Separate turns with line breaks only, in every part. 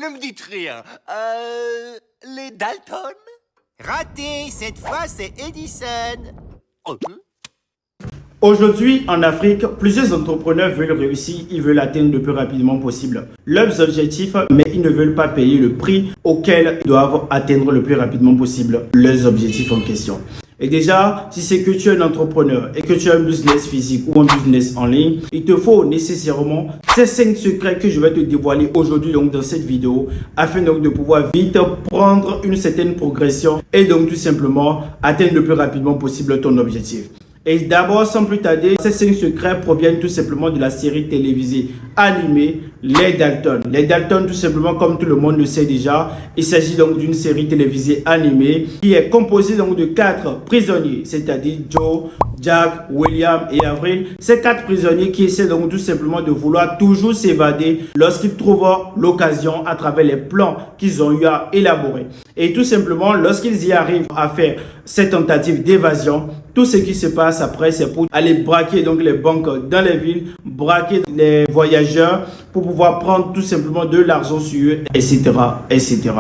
ne me dites rien. Les Dalton?
Raté, cette fois c'est Edison.
Oh.
Aujourd'hui, en Afrique, plusieurs entrepreneurs veulent réussir, ils veulent atteindre le plus rapidement possible leurs objectifs, mais ils ne veulent pas payer le prix auquel ils doivent atteindre le plus rapidement possible leurs objectifs en question. Et déjà, si c'est que tu es un entrepreneur et que tu as un business physique ou un business en ligne, il te faut nécessairement ces 5 secrets que je vais te dévoiler aujourd'hui donc dans cette vidéo afin donc de pouvoir vite prendre une certaine progression et donc tout simplement atteindre le plus rapidement possible ton objectif. Et d'abord, sans plus tarder, ces 5 secrets proviennent tout simplement de la série télévisée animée Les Dalton. Les Dalton, tout simplement, comme tout le monde le sait déjà, il s'agit donc d'une série télévisée animée qui est composée donc de 4 prisonniers, c'est-à-dire Joe, Jack, William et Avril. Ces 4 prisonniers qui essaient donc tout simplement de vouloir toujours s'évader lorsqu'ils trouvent l'occasion à travers les plans qu'ils ont eu à élaborer. Et tout simplement, lorsqu'ils y arrivent à faire cette tentative d'évasion, tout ce qui se passe après, c'est pour aller braquer donc les banques dans les villes, braquer les voyageurs pour pouvoir prendre tout simplement de l'argent sur eux, etc., etc.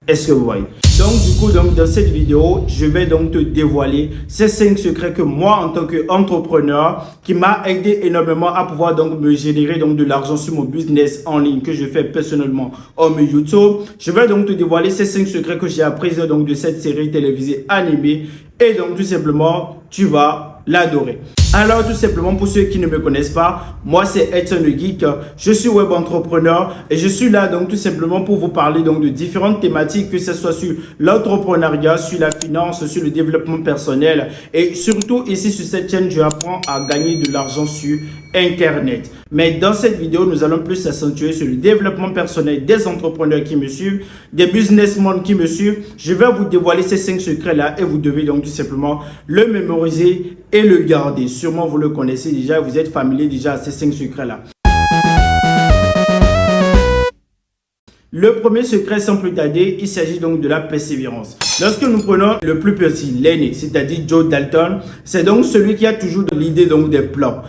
Est-ce que vous voyez? Donc du coup, dans cette vidéo, je vais donc te dévoiler ces 5 secrets que moi, en tant qu'entrepreneur, qui m'a aidé énormément à pouvoir donc me générer donc de l'argent sur mon business en ligne que je fais personnellement en YouTube. Je vais donc te dévoiler ces 5 secrets que j'ai appris donc de cette série télévisée animée et donc tout simplement, tu vas l'adorer. Alors tout simplement, pour ceux qui ne me connaissent pas, moi c'est Edson le Geek, je suis web entrepreneur et je suis là donc tout simplement pour vous parler donc de différentes thématiques, que ce soit sur l'entrepreneuriat, sur la finance, sur le développement personnel et surtout ici sur cette chaîne, je apprends à gagner de l'argent sur Internet. Mais dans cette vidéo, nous allons plus s'accentuer sur le développement personnel des entrepreneurs qui me suivent, des businessmen qui me suivent. Je vais vous dévoiler ces 5 secrets là et vous devez donc tout simplement le mémoriser et le garder. Sûrement vous le connaissez déjà, vous êtes familier déjà à ces 5 secrets là. Le premier secret, sans plus tarder, il s'agit donc de la persévérance. Lorsque nous prenons le plus petit, l'aîné, c'est-à-dire Joe Dalton, c'est donc celui qui a toujours l'idée donc des plans.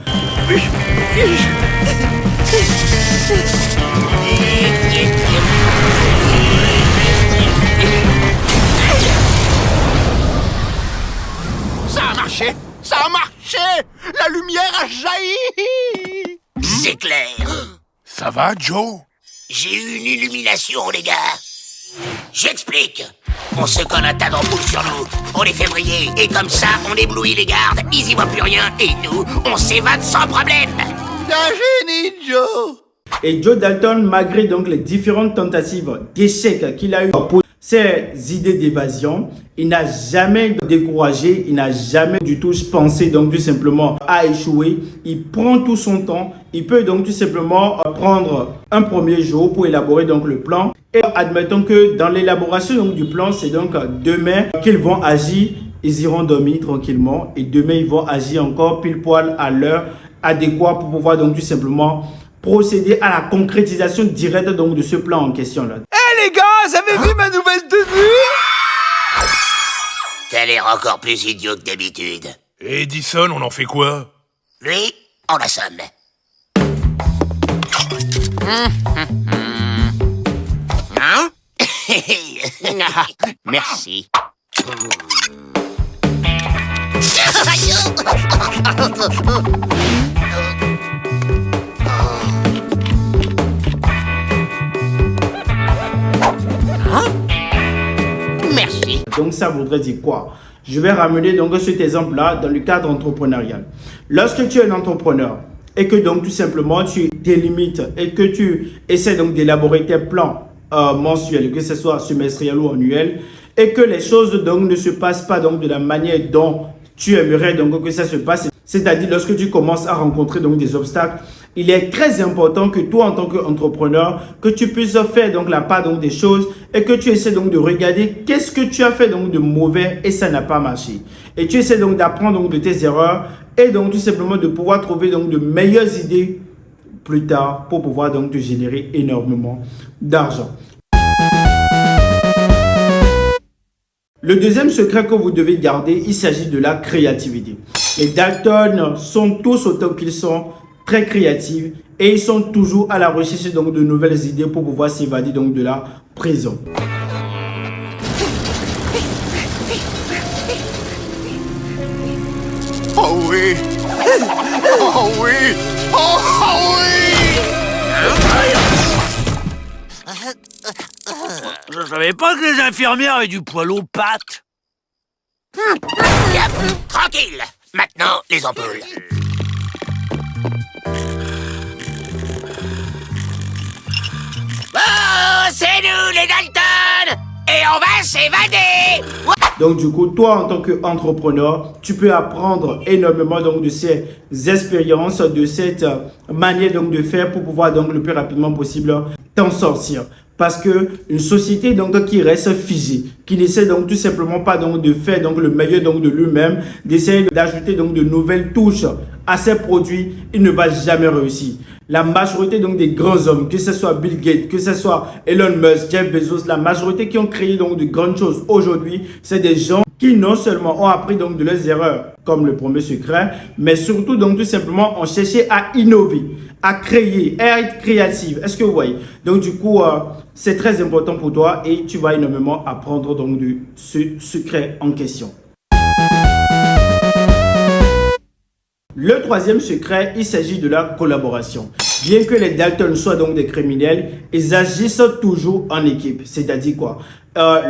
Ça a marché! Ça a marché! La lumière a jailli!
C'est clair.
Ça va, Joe?
J'ai eu une illumination, les gars. J'explique. On se colle un tas d'ampoules sur nous. On les fait briller. Et comme ça, on éblouit les gardes. Ils y voient plus rien. Et nous, on s'évade sans problème.
Un génie, Joe!
Et Joe Dalton, malgré donc les différentes tentatives d'échec qu'il a eu pour ses idées d'évasion, il n'a jamais découragé, il n'a jamais du tout pensé donc tout simplement à échouer. Il prend tout son temps, il peut donc tout simplement prendre un premier jour pour élaborer donc le plan. Et admettons que dans l'élaboration du plan, c'est donc demain qu'ils vont agir, ils iront dormir tranquillement et demain ils vont agir encore pile poil à l'heure adéquate pour pouvoir donc tout simplement procéder à la concrétisation directe donc de ce plan en question là.
Eh les gars, vous avez vu ma nouvelle tenue?
T'as l'air encore plus idiot que d'habitude.
Et Edison, on en fait quoi?
Lui, on l'assomme.
Hein?
Merci. Merci.
Donc ça voudrait dire quoi? Je vais ramener donc cet exemple là dans le cadre entrepreneurial. Lorsque tu es un entrepreneur et que donc tout simplement tu délimites et que tu essaies donc d'élaborer tes plans mensuels, que ce soit semestriel ou annuel, et que les choses donc ne se passent pas donc de la manière dont tu aimerais donc que ça se passe, c'est-à-dire lorsque tu commences à rencontrer donc des obstacles, il est très important que toi en tant qu'entrepreneur, que tu puisses faire donc la part donc des choses et que tu essaies donc de regarder qu'est-ce que tu as fait donc de mauvais et ça n'a pas marché. Et tu essaies donc d'apprendre donc de tes erreurs et donc tout simplement de pouvoir trouver donc de meilleures idées plus tard pour pouvoir donc te générer énormément d'argent. Le deuxième secret que vous devez garder, il s'agit de la créativité. Les Dalton sont tous autant qu'ils sont très créatives et ils sont toujours à la recherche donc de nouvelles idées pour pouvoir s'évader donc de la prison.
Oh oui. Oh oui. Oh, oh oui.
Je savais pas que les infirmières avaient du poil aux pattes.
Yep, tranquille. Maintenant, les ampoules. Oh, c'est nous, les Dalton. Et on va s'évader.
Donc du coup, toi en tant qu'entrepreneur, tu peux apprendre énormément donc de ces expériences, de cette manière donc de faire pour pouvoir donc le plus rapidement possible t'en sortir. Parce que une société donc qui reste figée, qui n'essaie donc tout simplement pas donc de faire donc le meilleur donc de lui-même, d'essayer d'ajouter donc de nouvelles touches à ses produits, il ne va jamais réussir. La majorité donc des grands hommes, que ce soit Bill Gates, que ce soit Elon Musk, Jeff Bezos, la majorité qui ont créé donc de grandes choses aujourd'hui, c'est des gens qui non seulement ont appris donc de leurs erreurs, comme le premier secret, mais surtout donc tout simplement ont cherché à innover, à créer, à être créatif. Est-ce que vous voyez? Donc du coup, c'est très important pour toi et tu vas énormément apprendre donc de ce secret en question. Le troisième secret, il s'agit de la collaboration. Bien que les Dalton soient donc des criminels, ils agissent toujours en équipe. C'est-à-dire quoi?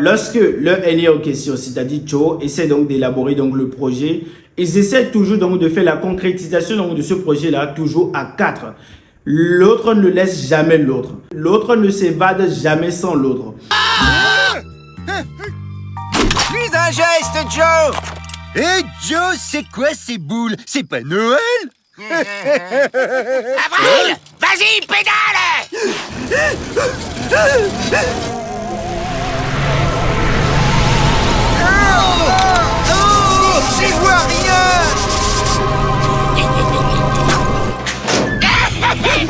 Lorsque leur aîné en question, c'est-à-dire Joe, essaie donc d'élaborer donc le projet, ils essaient toujours donc de faire la concrétisation donc de ce projet-là toujours à 4. L'autre ne laisse jamais l'autre. L'autre ne s'évade jamais sans l'autre.
Plus d'un geste, Joe. Hé, Joe, c'est quoi ces boules? C'est pas Noël?
Avril, vas-y, pédale.
J'y vois rien.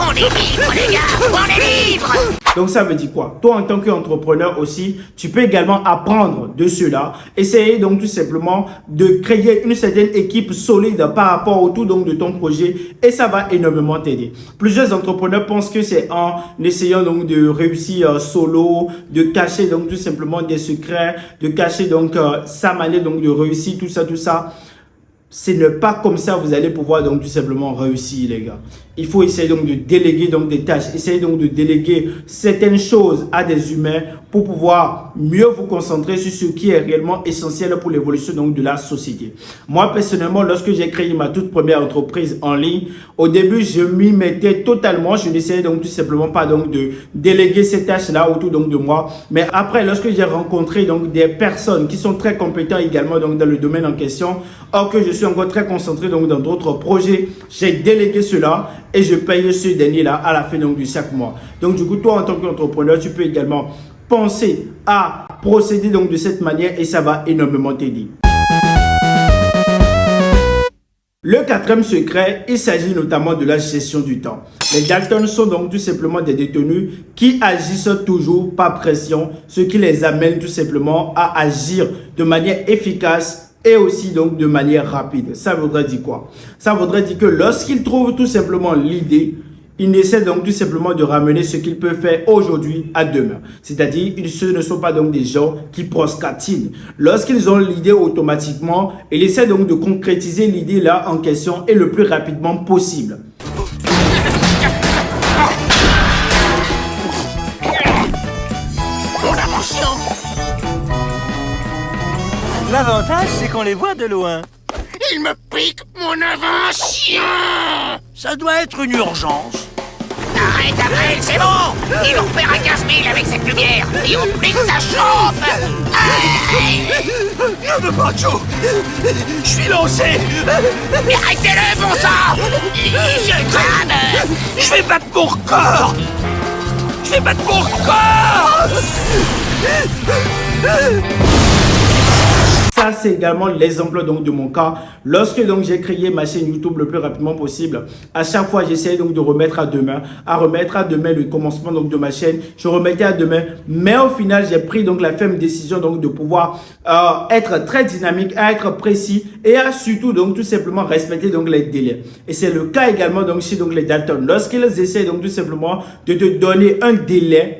On est libre, les gars, on est libre.
Donc ça veut dire quoi? Toi en tant qu'entrepreneur aussi, tu peux également apprendre de cela. Essayer donc tout simplement de créer une certaine équipe solide par rapport autour donc de ton projet et ça va énormément t'aider. Plusieurs entrepreneurs pensent que c'est en essayant donc de réussir solo, de cacher donc tout simplement des secrets, de cacher donc sa manière donc de réussir tout ça. Ce n'est pas comme ça que vous allez pouvoir donc tout simplement réussir les gars. Il faut essayer donc de déléguer donc des tâches, essayer donc de déléguer certaines choses à des humains pour pouvoir mieux vous concentrer sur ce qui est réellement essentiel pour l'évolution donc de la société. Moi personnellement, lorsque j'ai créé ma toute première entreprise en ligne, au début je m'y mettais totalement, je n'essayais donc tout simplement pas donc de déléguer ces tâches là autour donc de moi. Mais après, lorsque j'ai rencontré donc des personnes qui sont très compétentes également donc dans le domaine en question, or que je suis encore très concentré donc dans d'autres projets, j'ai délégué cela et je paye ce dernier là à la fin donc de chaque mois. Donc du coup, toi en tant qu'entrepreneur, tu peux également penser à procéder donc de cette manière et ça va énormément t'aider. Le quatrième secret, il s'agit notamment de la gestion du temps. Les Dalton sont donc tout simplement des détenus qui agissent toujours par pression, ce qui les amène tout simplement à agir de manière efficace et aussi donc de manière rapide. Ça voudrait dire quoi? Ça voudrait dire que lorsqu'ils trouvent tout simplement l'idée, ils essaient donc tout simplement de ramener ce qu'ils peuvent faire aujourd'hui à demain. C'est-à-dire, ce ne sont pas donc des gens qui procrastinent. Lorsqu'ils ont l'idée automatiquement, ils essaient donc de concrétiser l'idée là en question et le plus rapidement possible.
Mon invention.
L'avantage, c'est qu'on les voit de loin.
Il me pique mon invention.
Ça doit être une urgence.
Arrête, Avril, c'est bon. Il nous repère à 15 000 avec cette lumière. Et en plus, ça chauffe.
Ne veux pas, Joe. Je suis lancé.
Mais arrêtez-le, bon sang. Je crame.
Je vais battre mon record. Je vais battre mon record.
Ça, c'est également l'exemple donc de mon cas. Lorsque donc j'ai créé ma chaîne YouTube le plus rapidement possible, à chaque fois j'essayais donc de remettre à demain le commencement donc de ma chaîne. Je remettais à demain, mais au final j'ai pris donc la ferme décision donc de pouvoir être très dynamique, à être précis et à surtout donc tout simplement respecter donc les délais. Et c'est le cas également donc chez donc les Dalton. Lorsqu'ils essaient donc tout simplement de te donner un délai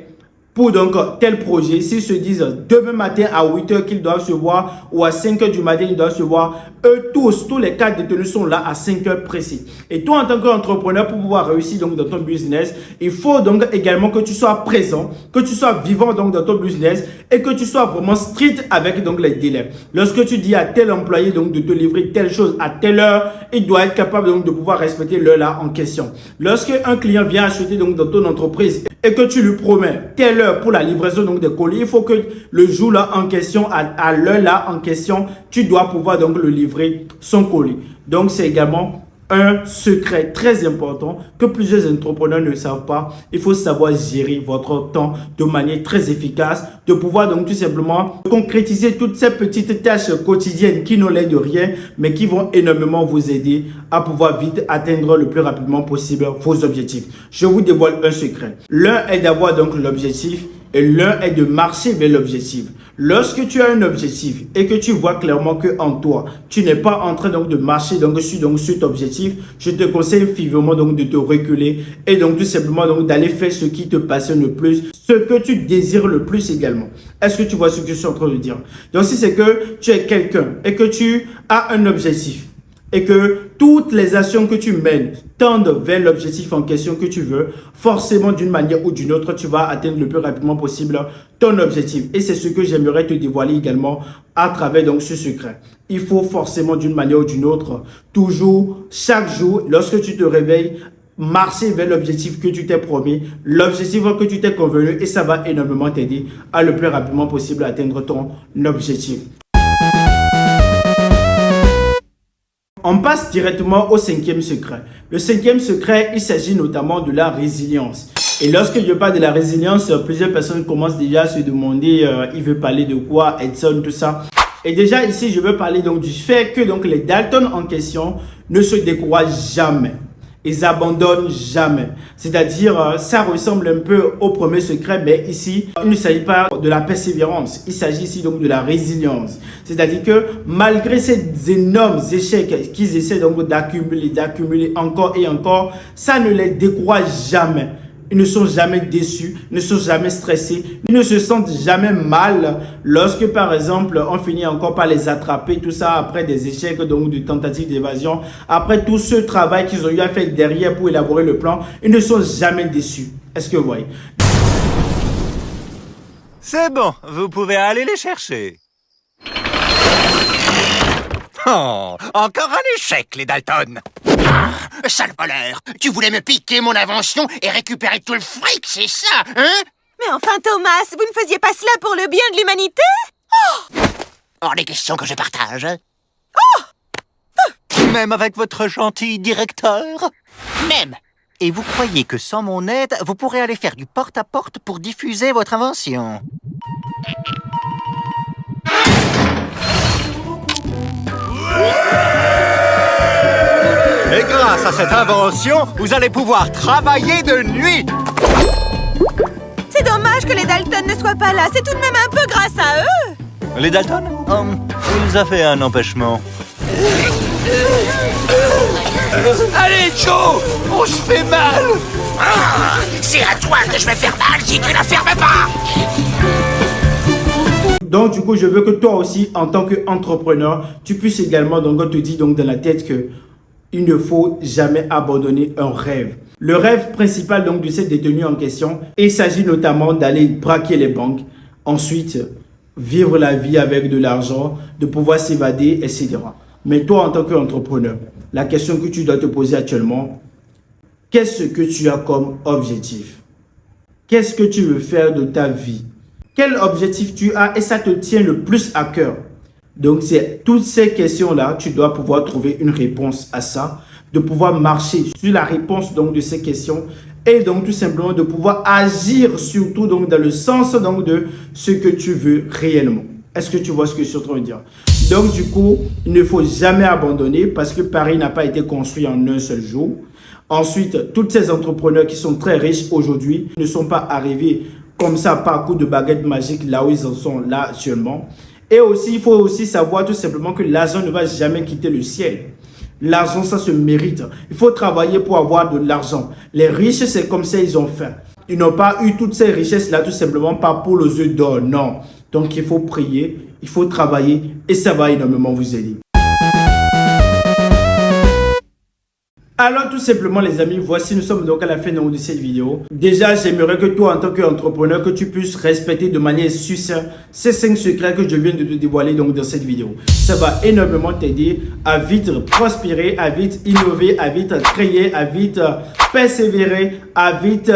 pour donc tel projet, s'ils se disent demain matin à 8 h qu'ils doivent se voir ou à 5 h du matin ils doivent se voir, eux tous les cas détenus sont là à 5 h précis. Et toi en tant qu'entrepreneur, pour pouvoir réussir donc dans ton business, il faut donc également que tu sois présent, que tu sois vivant donc dans ton business et que tu sois vraiment strict avec donc les délais. Lorsque tu dis à tel employé donc de te livrer telle chose à telle heure, il doit être capable donc de pouvoir respecter l'heure là en question. Lorsque un client vient acheter donc dans ton entreprise et que tu lui promets telle heure pour la livraison donc des colis, il faut que le jour là en question, à l'heure là en question, tu dois pouvoir donc le livrer son colis. Donc c'est également un secret très important que plusieurs entrepreneurs ne savent pas. Il faut savoir gérer votre temps de manière très efficace, de pouvoir donc tout simplement concrétiser toutes ces petites tâches quotidiennes qui n'ont l'air de rien, mais qui vont énormément vous aider à pouvoir vite atteindre le plus rapidement possible vos objectifs. Je vous dévoile un secret. L'un est d'avoir donc l'objectif et l'un est de marcher vers l'objectif. Lorsque tu as un objectif et que tu vois clairement que en toi, tu n'es pas en train donc de marcher sur cet objectif, je te conseille vivement donc de te reculer et donc tout simplement donc d'aller faire ce qui te passionne le plus, ce que tu désires le plus également. Est-ce que tu vois ce que je suis en train de dire? Donc si c'est que tu es quelqu'un et que tu as un objectif et que toutes les actions que tu mènes tendent vers l'objectif en question que tu veux, forcément d'une manière ou d'une autre, tu vas atteindre le plus rapidement possible ton objectif. Et c'est ce que j'aimerais te dévoiler également à travers donc ce secret. Il faut forcément d'une manière ou d'une autre, toujours, chaque jour, lorsque tu te réveilles, marcher vers l'objectif que tu t'es promis, l'objectif que tu t'es convenu, et ça va énormément t'aider à le plus rapidement possible atteindre ton objectif. On passe directement au cinquième secret. Le cinquième secret, il s'agit notamment de la résilience. Et lorsque je parle de la résilience, plusieurs personnes commencent déjà à se demander il veut parler de quoi, Edson, tout ça. Et déjà ici, je veux parler donc du fait que donc les Dalton en question ne se découragent jamais. Ils abandonnent jamais. C'est-à-dire, ça ressemble un peu au premier secret, mais ici, il ne s'agit pas de la persévérance. Il s'agit ici donc de la résilience. C'est-à-dire que malgré ces énormes échecs qu'ils essaient donc d'accumuler encore et encore, ça ne les décourage jamais. Ils ne sont jamais déçus, ne sont jamais stressés, ils ne se sentent jamais mal lorsque, par exemple, on finit encore par les attraper, tout ça après des échecs, donc de tentatives d'évasion. Après tout ce travail qu'ils ont eu à faire derrière pour élaborer le plan, ils ne sont jamais déçus. Est-ce que vous voyez?
C'est bon, vous pouvez aller les chercher. Oh, encore un échec, les Dalton.
Sale voleur, tu voulais me piquer mon invention et récupérer tout le fric, c'est ça, hein?
Mais enfin, Thomas, vous ne faisiez pas cela pour le bien de l'humanité?
Hors des questions que je partage.
Même avec votre gentil directeur?
Même.
Et vous croyez que sans mon aide, vous pourrez aller faire du porte-à-porte pour diffuser votre invention? Et grâce à cette invention, vous allez pouvoir travailler de nuit.
C'est dommage que les Dalton ne soient pas là. C'est tout de même un peu grâce à eux.
Les Dalton? Ils avaient un empêchement.
Allez, Joe! On se fait mal!
C'est à toi que je vais faire mal si tu la fermes pas!
Donc, du coup, je veux que toi aussi, en tant qu'entrepreneur, tu puisses également donc, te dire donc, dans la tête que il ne faut jamais abandonner un rêve. Le rêve principal donc, de cette détenue en question, il s'agit notamment d'aller braquer les banques, ensuite vivre la vie avec de l'argent, de pouvoir s'évader, etc. Mais toi, en tant qu'entrepreneur, la question que tu dois te poser actuellement, qu'est-ce que tu as comme objectif? Qu'est-ce que tu veux faire de ta vie? Quel objectif tu as et ça te tient le plus à cœur? Donc, c'est toutes ces questions-là, tu dois pouvoir trouver une réponse à ça, de pouvoir marcher sur la réponse donc, de ces questions et donc tout simplement de pouvoir agir surtout donc, dans le sens donc, de ce que tu veux réellement. Est-ce que tu vois ce que je suis en train de dire? Donc du coup, il ne faut jamais abandonner parce que Paris n'a pas été construit en un seul jour. Ensuite, tous ces entrepreneurs qui sont très riches aujourd'hui ne sont pas arrivés comme ça par coup de baguette magique là où ils en sont là actuellement. Et aussi, il faut aussi savoir tout simplement que l'argent ne va jamais quitter le ciel. L'argent, ça se mérite. Il faut travailler pour avoir de l'argent. Les riches, c'est comme ça, ils ont faim. Ils n'ont pas eu toutes ces richesses-là tout simplement pas pour les œufs d'or, non. Donc, il faut prier, il faut travailler et ça va énormément vous aider. Alors tout simplement les amis, voici nous sommes donc à la fin de cette vidéo. Déjà j'aimerais que toi en tant qu'entrepreneur que tu puisses respecter de manière succincte ces 5 secrets que je viens de te dévoiler donc dans cette vidéo. Ça va énormément t'aider à vite prospérer, à vite innover, à vite créer, à vite persévérer, à vite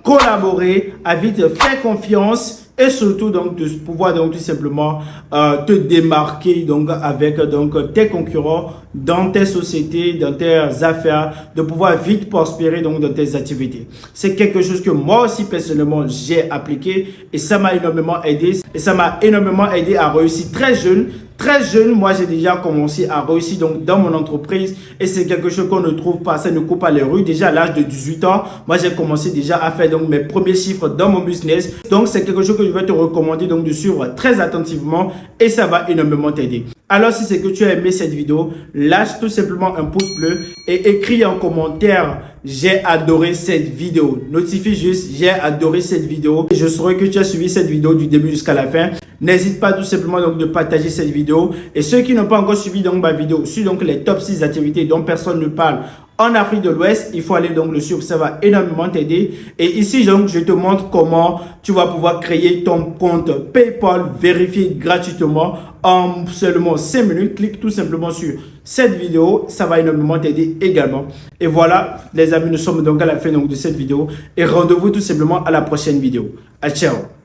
collaborer, à vite faire confiance. Et surtout donc de pouvoir donc tout simplement te démarquer donc avec donc tes concurrents dans tes sociétés, dans tes affaires, de pouvoir vite prospérer donc dans tes activités. C'est quelque chose que moi aussi personnellement j'ai appliqué et ça m'a énormément aidé. Et ça m'a énormément aidé à réussir très jeune. Très jeune, moi j'ai déjà commencé à réussir donc dans mon entreprise et c'est quelque chose qu'on ne trouve pas, ça ne coupe pas les rues. Déjà à l'âge de 18 ans, moi j'ai commencé déjà à faire donc mes premiers chiffres dans mon business. Donc c'est quelque chose que je vais te recommander donc de suivre très attentivement et ça va énormément t'aider. Alors si c'est que tu as aimé cette vidéo, lâche tout simplement un pouce bleu et écris en commentaire « J'ai adoré cette vidéo ». Notifie juste « J'ai adoré cette vidéo ». Je saurai que tu as suivi cette vidéo du début jusqu'à la fin. N'hésite pas tout simplement donc de partager cette vidéo. Et ceux qui n'ont pas encore suivi donc ma vidéo sur donc les top 6 activités dont personne ne parle en Afrique de l'Ouest, il faut aller donc le suivre, ça va énormément t'aider. Et ici donc je te montre comment tu vas pouvoir créer ton compte PayPal vérifié gratuitement en seulement 5 minutes. Clique tout simplement sur cette vidéo, ça va énormément t'aider également. Et voilà les amis, nous sommes donc à la fin donc de cette vidéo et rendez-vous tout simplement à la prochaine vidéo. Ciao.